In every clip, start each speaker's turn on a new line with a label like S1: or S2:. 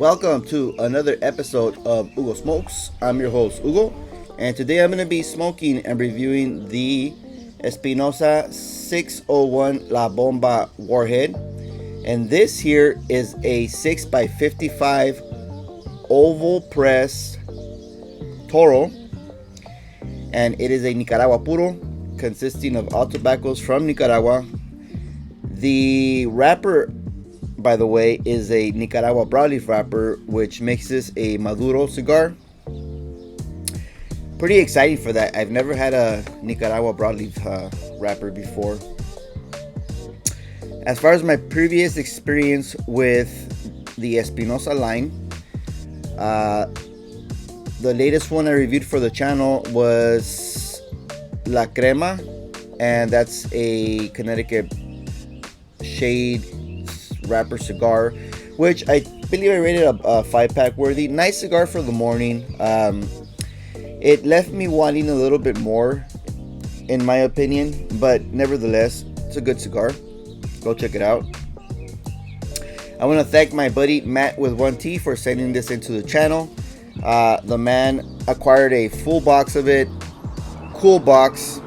S1: welcome to another episode of Hugo Smokes. I'm your host, Hugo, and today I'm going to be smoking and reviewing the Espinosa 601 La Bomba Warhead. And this here is a 6x55 Oval-Press Toro, and it is a Nicaragua Puro consisting of all tobaccos from Nicaragua. The wrapper, by the way, is a Nicaraguan Broadleaf wrapper, which makes this a Maduro cigar. Pretty exciting for that. I've never had a Nicaraguan Broadleaf wrapper before. As far as my previous experience with the Espinosa line, the latest one I reviewed for the channel was La Crema, and that's a Connecticut shade wrapper cigar, which I believe I rated a 5-pack worthy. Nice cigar for the morning. It left me wanting a little bit more, in my opinion, but nevertheless, it's a good cigar. Go check it out. I want to thank my buddy Matt with 1T for sending this into the channel. The man acquired a full box of it. Cool box.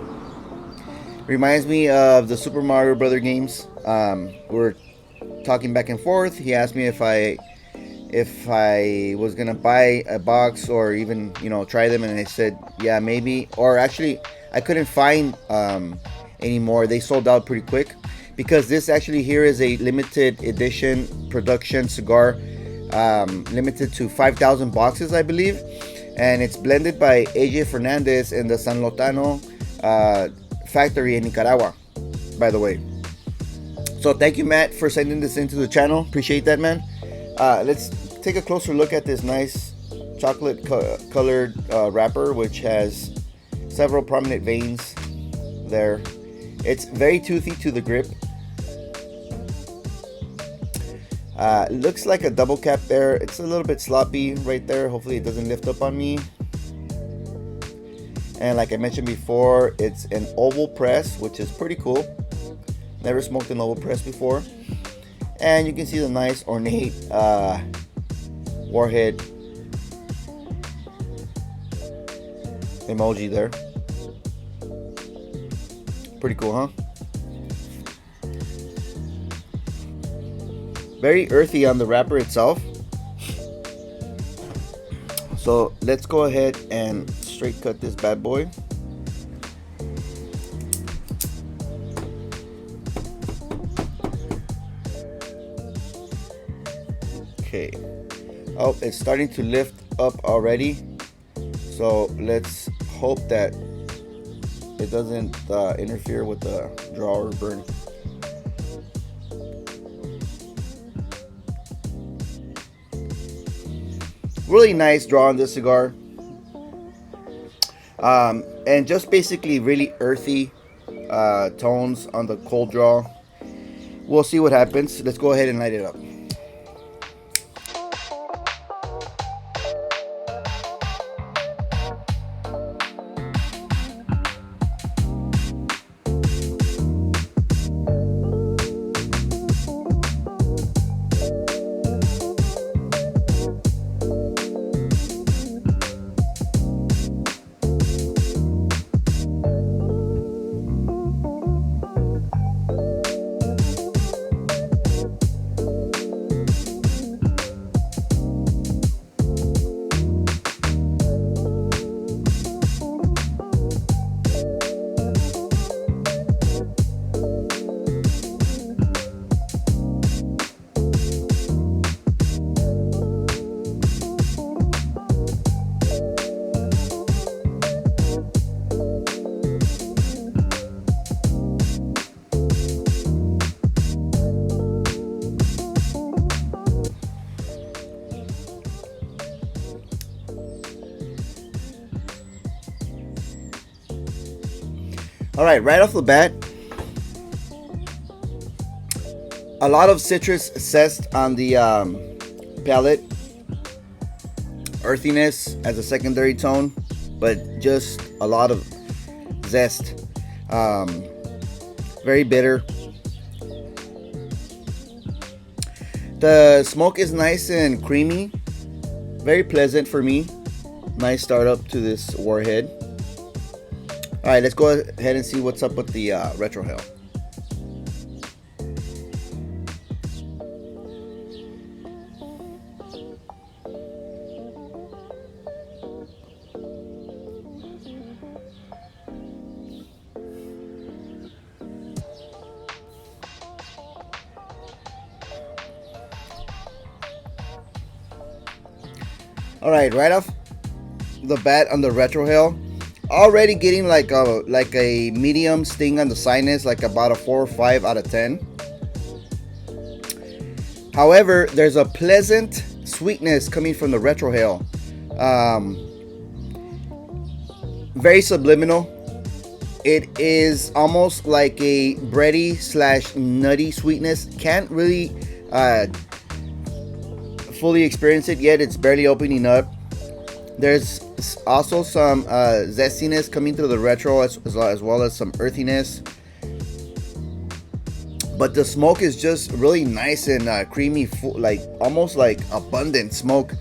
S1: Reminds me of the Super Mario Brother games. We're talking back and forth. He asked me if I was gonna buy a box or even try them, and I said yeah, maybe. Or actually, I couldn't find anymore. They sold out pretty quick, because this actually here is a limited edition production cigar, limited to 5,000 boxes, I believe, and it's blended by AJ Fernandez in the San Lotano factory in Nicaragua, by the way. So thank you, Matt, for sending this into the channel. Appreciate that, man. Let's take a closer look at this nice chocolate colored wrapper, which has several prominent veins there. It's very toothy to the grip. Looks like a double cap there. It's a little bit sloppy right there. Hopefully it doesn't lift up on me. And like I mentioned before, it's an oval press, which is pretty cool. Never smoked an Oval-Press before. And you can see the nice ornate warhead emoji there. Pretty cool, huh? Very earthy on the wrapper itself. So let's go ahead and straight cut this bad boy. Okay. Oh, it's starting to lift up already. So let's hope that it doesn't interfere with the draw or burn. Really nice draw on this cigar. And just basically really earthy tones on the cold draw. We'll see what happens. Let's go ahead and light it up. All right, right off the bat, a lot of citrus zest on the palate, earthiness as a secondary tone, but just a lot of zest. Very bitter. The smoke is nice and creamy, very pleasant for me. Nice startup to this Warhead. All right, let's go ahead and see what's up with the retrohale. All right, right off the bat on the retrohale, already getting like a medium sting on the sinus, like about a 4 or 5 out of 10. However, there's a pleasant sweetness coming from the retrohale. Very subliminal. It is almost like a bready / nutty sweetness. Can't really fully experience it yet. It's barely opening up. There's also some zestiness coming through the retro, as well as some earthiness. But the smoke is just really nice and creamy, like almost like abundant smoke.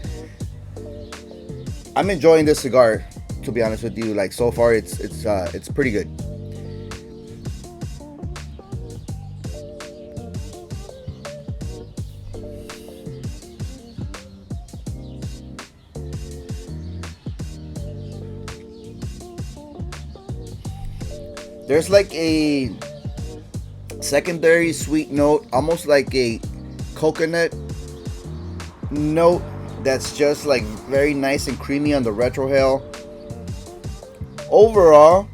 S1: I'm enjoying this cigar, to be honest with you. Like so far, it's pretty good. There's like a secondary sweet note, almost like a coconut note that's just like very nice and creamy on the retrohale. Overall,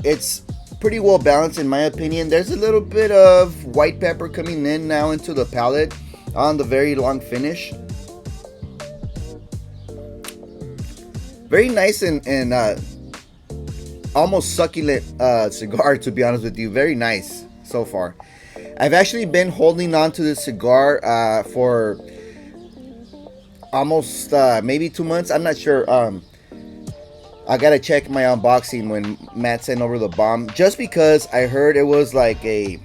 S1: it's pretty well balanced in my opinion. There's a little bit of white pepper coming in now into the palate on the very long finish. Very nice and almost succulent cigar, to be honest with you. Very nice so far. I've actually been holding on to this cigar for almost maybe 2 months. I'm not sure. I gotta check my unboxing when Matt sent over the bomb, just because I heard it was like a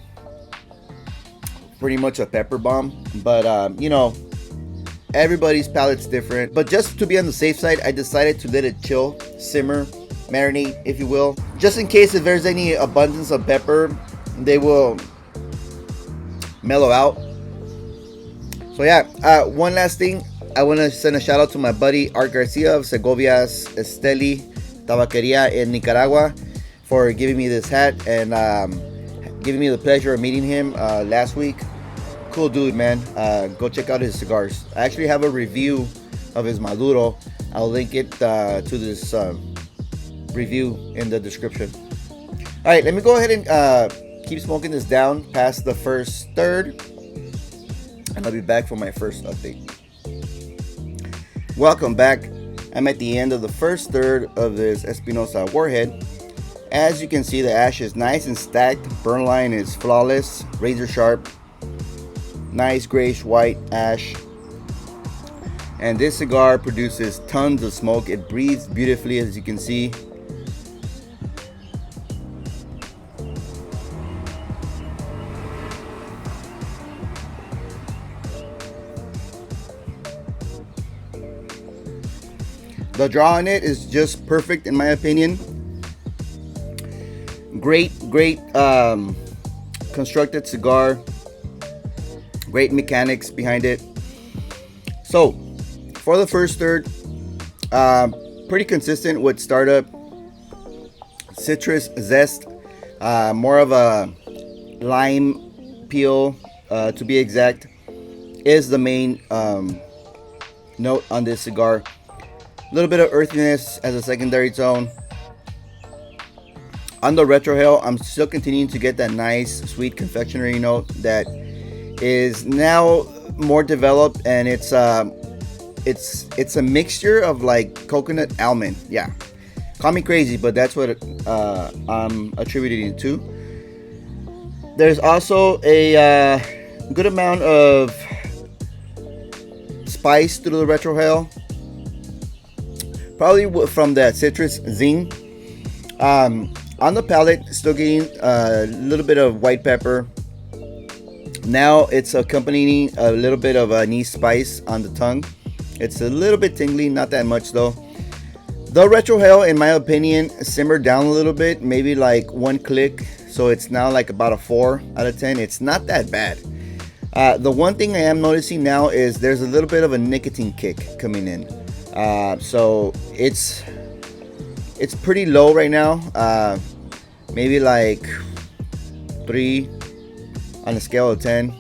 S1: pretty much a pepper bomb. But you know, everybody's palate's different. But just to be on the safe side, I decided to let it chill, simmer, marinate, if you will, just in case if there's any abundance of pepper, they will mellow out. So yeah, one last thing, I want to send a shout out to my buddy Art Garcia of Segovia's Esteli Tabaqueria in Nicaragua for giving me this hat and giving me the pleasure of meeting him last week. Cool dude, man. Go check out his cigars. I actually have a review of his Maduro. I'll link it to this review in the description. All right, let me go ahead and keep smoking this down past the first third, and I'll be back for my first update. Welcome back. I'm at the end of the first third of this Espinosa Warhead. As you can see, the ash is nice and stacked. Burn line is flawless, razor sharp, nice grayish white ash. And this cigar produces tons of smoke. It breathes beautifully, as you can see. The draw on it is just perfect in my opinion. Great constructed cigar. Great mechanics behind it. So for the first third, pretty consistent with startup. Citrus zest, more of a lime peel to be exact, is the main note on this cigar. A little bit of earthiness as a secondary tone. On the retrohale, I'm still continuing to get that nice sweet confectionery note that is now more developed, and it's a mixture of like coconut almond. Yeah, call me crazy, but that's what I'm attributing it to. There's also a good amount of spice through the retrohale, probably from that citrus zing. On the palate, still getting a little bit of white pepper, Now it's accompanying a little bit of anise spice on the tongue. It's a little bit tingly, not that much though. The retrohale, in my opinion, simmered down a little bit, maybe like one click. So it's now like about a 4 out of 10. It's not that bad. The one thing I am noticing now is there's a little bit of a nicotine kick coming in. So it's pretty low right now. Maybe like 3 on a scale of 10.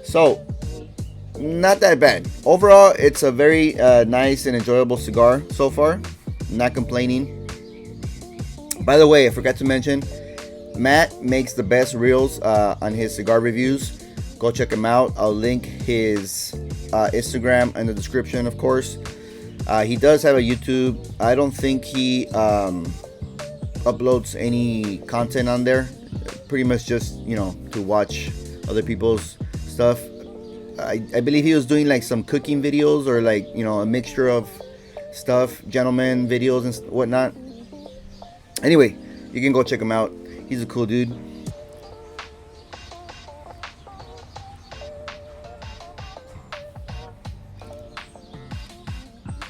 S1: So not that bad. Overall, it's a very nice and enjoyable cigar so far. Not complaining. By the way, I forgot to mention, Matt makes the best reels on his cigar reviews. Go check him out. I'll link his Instagram in the description, of course. He does have a YouTube. I don't think he uploads any content on there. Pretty much just, you know, to watch other people's stuff. I believe he was doing like some cooking videos, or like, you know, a mixture of stuff, gentleman videos and whatnot. Anyway, you can go check him out. He's a cool dude.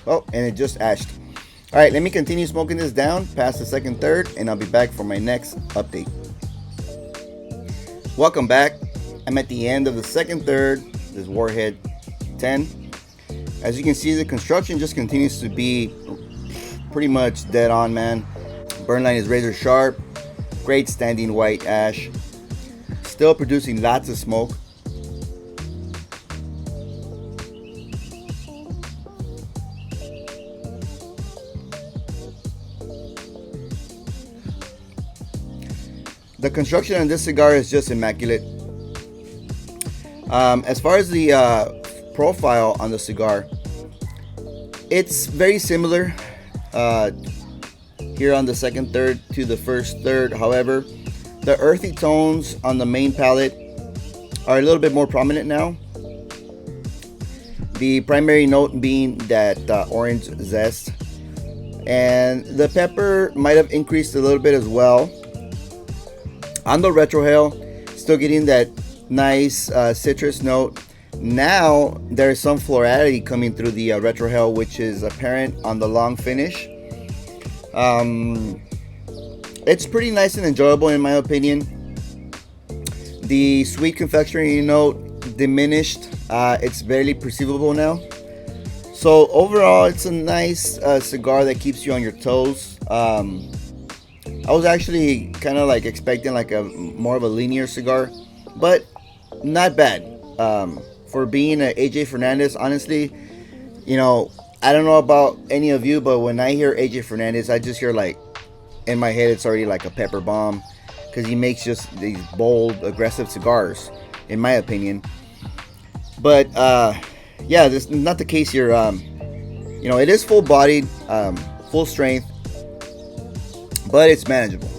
S1: Oh, and it just ashed. All right, let me continue smoking this down past the second third, and I'll be back for my next update. Welcome back. I'm at the end of the second third. This Warhead 10. As you can see, the construction just continues to be pretty much dead on, man. Burn line is razor sharp. Great standing white ash. Still producing lots of smoke. The construction on this cigar is just immaculate. As far as the profile on the cigar, it's very similar here on the second third to the first third. However, the earthy tones on the main palate are a little bit more prominent now. The primary note being that orange zest, and the pepper might have increased a little bit as well. On the retrohale, still getting that nice citrus note. Now there's some florality coming through the retrohale, which is apparent on the long finish. It's pretty nice and enjoyable in my opinion. The sweet confectionery note diminished. It's barely perceivable now. So overall, it's a nice cigar that keeps you on your toes. I was actually kind of like expecting like a more of a linear cigar, but not bad. For being a AJ Fernandez, honestly, you know, I don't know about any of you, but when I hear AJ Fernandez, I just hear like, in my head, it's already like a pepper bomb, because he makes just these bold, aggressive cigars, in my opinion. But yeah, this is not the case here. You know, it is full-bodied, full strength, but it's manageable.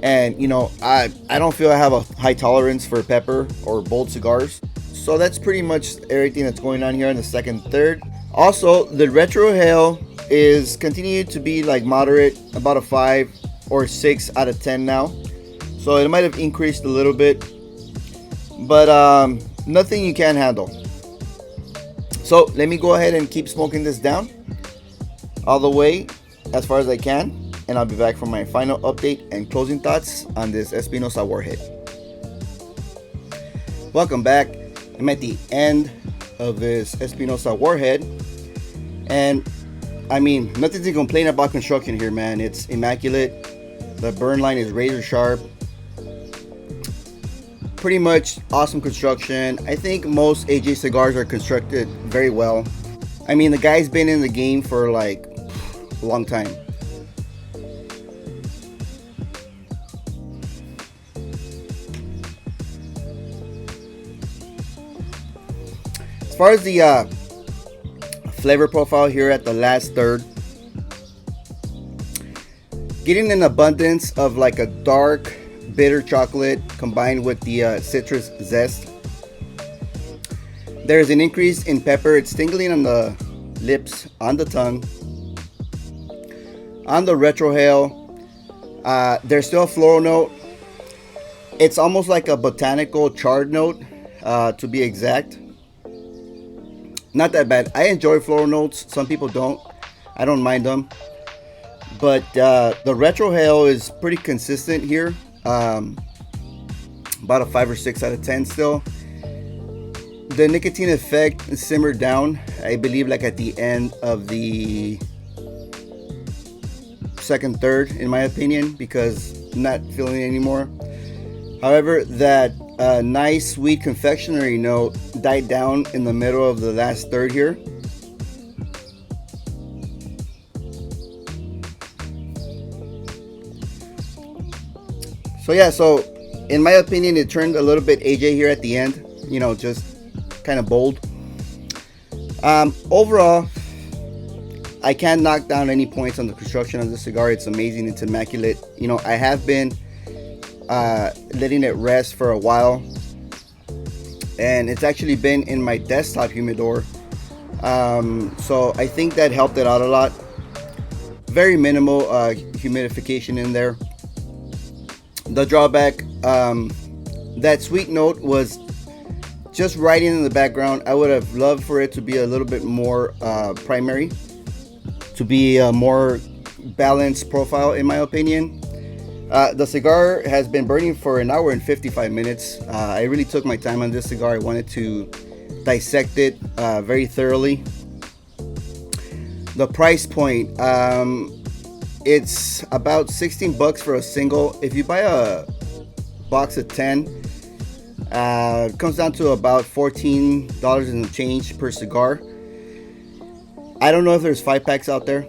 S1: And you know, I don't feel I have a high tolerance for pepper or bold cigars. So that's pretty much everything that's going on here in the second third. Also, the retrohale is continuing to be like moderate, about a 5 or 6 out of 10 now. So it might have increased a little bit, but nothing you can't handle. So let me go ahead and keep smoking this down all the way as far as I can, and I'll be back for my final update and closing thoughts on this Espinosa Warhead. Welcome back. I'm at the end of this Espinosa Warhead, and I mean, nothing to complain about construction here, man. It's immaculate. The burn line is razor sharp. Pretty much awesome construction. I think most AJ cigars are constructed very well. I mean, the guy's been in the game for like a long time. As far as the flavor profile here at the last third, getting an abundance of like a dark bitter chocolate combined with the citrus zest. There's an increase in pepper. It's tingling on the lips, on the tongue. On the retrohale, there's still a floral note. It's almost like a botanical charred note, to be exact. Not that bad. I enjoy floral notes. Some people don't. I don't mind them. But the retrohale is pretty consistent here. About a 5 or 6 out of 10 still. The nicotine effect simmered down, I believe, like at the end of the second third, in my opinion, because I'm not feeling it anymore. However, that nice sweet confectionery note died down in the middle of the last third here. So yeah, so in my opinion, it turned a little bit AJ here at the end, you know, just kind of bold. Overall, I can't knock down any points on the construction of the cigar. It's amazing. It's immaculate. You know, I have been letting it rest for a while, and it's actually been in my desktop humidor. So I think that helped it out a lot. Very minimal humidification in there. The drawback, that sweet note was just right in the background. I would have loved for it to be a little bit more primary, to be a more balanced profile, in my opinion. The cigar has been burning for an hour and 55 minutes. I really took my time on this cigar. I wanted to dissect it very thoroughly. The price point, it's about 16 bucks for a single. If you buy a box of 10, it comes down to about $14 and change per cigar. I don't know if there's 5-packs out there.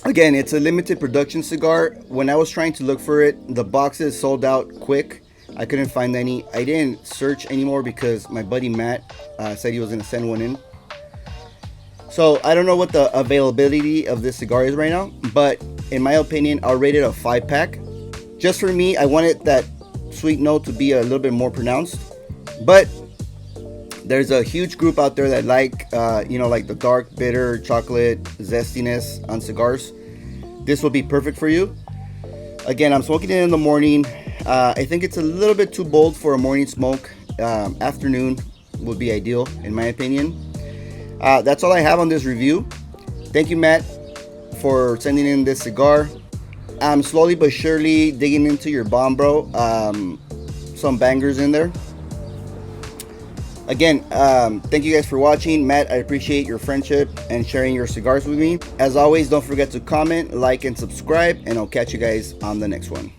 S1: Again, it's a limited production cigar. When I was trying to look for it, the boxes sold out quick. I couldn't find any. I didn't search anymore because my buddy Matt said he was going to send one in. So I don't know what the availability of this cigar is right now, but in my opinion, I'll rate it a 5-pack. Just for me, I wanted that sweet note to be a little bit more pronounced, but there's a huge group out there that like, you know, like the dark, bitter, chocolate zestiness on cigars. This will be perfect for you. Again, I'm smoking it in the morning. I think it's a little bit too bold for a morning smoke. Afternoon would be ideal, in my opinion. That's all I have on this review. Thank you, Matt, for sending in this cigar. I'm slowly but surely digging into your bomb, bro. Some bangers in there. Again, thank you guys for watching. Matt, I appreciate your friendship and sharing your cigars with me. As always, don't forget to comment, like, and subscribe, and I'll catch you guys on the next one.